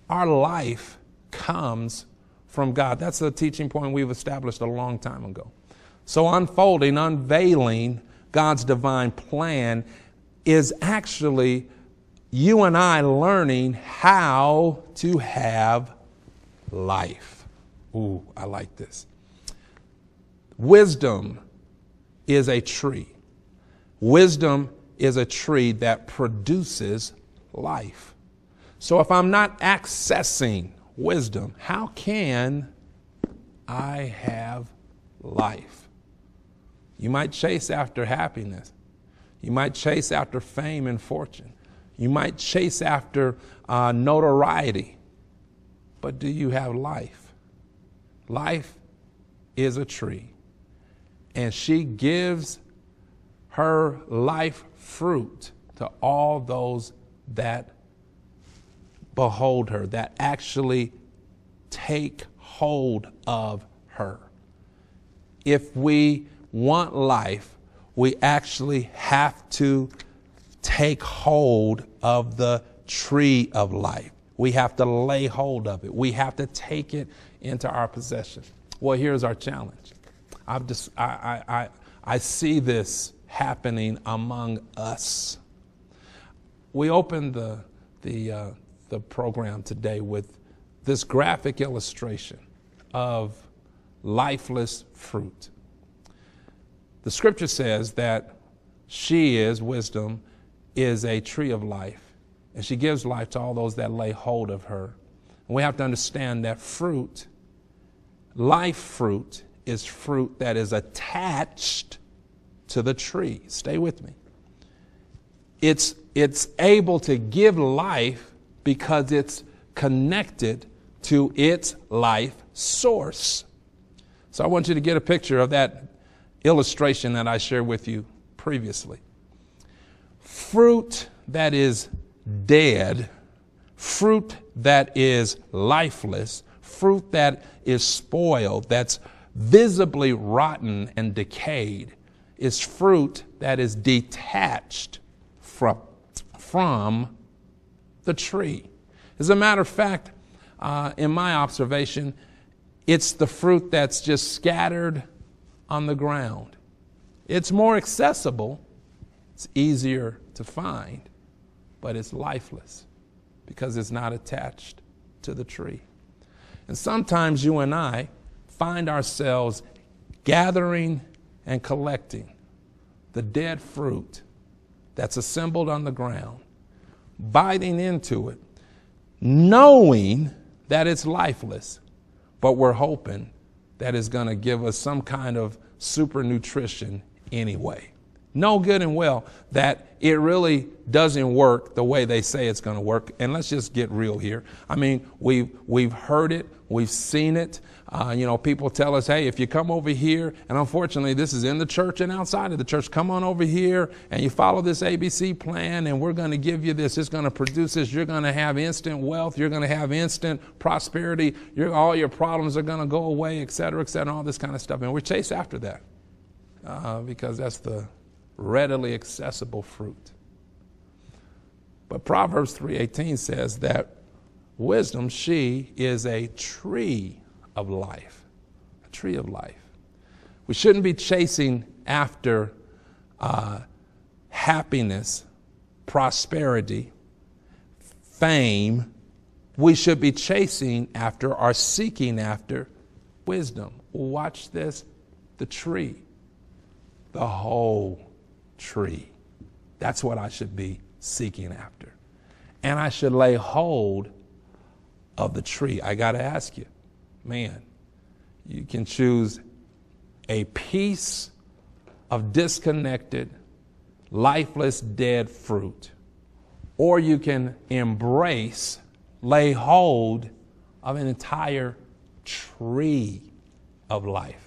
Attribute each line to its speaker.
Speaker 1: Our life comes from God. That's a teaching point we've established a long time ago. So unveiling God's divine plan is actually you and I learning how to have life. Ooh, I like this. Wisdom is a tree. Wisdom is a tree that produces life. So if I'm not accessing wisdom, how can I have life? You might chase after happiness. You might chase after fame and fortune. You might chase after notoriety. But do you have life? Life is a tree. And she gives her life fruit to all those that behold her, that actually take hold of her. If we want life, we actually have to take hold of the tree of life. We have to lay hold of it. We have to take it into our possession. Well, here's our challenge. I see this happening among us. We opened the program today with this graphic illustration of lifeless fruit. The scripture says that she is, wisdom, is a tree of life, and she gives life to all those that lay hold of her. And we have to understand that fruit, life fruit, is fruit that is attached to the tree. Stay with me. It's able to give life because it's connected to its life source. So I want you to get a picture of that illustration that I shared with you previously. Fruit that is dead, fruit that is lifeless, fruit that is spoiled, that's visibly rotten and decayed, is fruit that is detached from the tree. As a matter of fact, in my observation, it's the fruit that's just scattered on the ground. It's more accessible, it's easier to find, but it's lifeless because it's not attached to the tree. And sometimes you and I find ourselves gathering and collecting the dead fruit that's assembled on the ground, biting into it, knowing that it's lifeless, but we're hoping that it's going to give us some kind of super nutrition anyway. Know good and well that it really doesn't work the way they say it's going to work. And let's just get real here. I mean, we've heard it, we've seen it. People tell us, hey, if you come over here, and unfortunately this is in the church and outside of the church, come on over here and you follow this ABC plan and we're going to give you this. It's going to produce this. You're going to have instant wealth. You're going to have instant prosperity. All your problems are going to go away, et cetera, all this kind of stuff. And we chase after that because that's the readily accessible fruit. But Proverbs 3:18 says that wisdom, she is a tree of life, a tree of life. We shouldn't be chasing after happiness, prosperity, fame. We should be chasing after or seeking after wisdom. Watch this, the tree, the whole tree. That's what I should be seeking after. And I should lay hold of the tree. I got to ask you, man, you can choose a piece of disconnected, lifeless, dead fruit, or you can embrace, lay hold of an entire tree of life.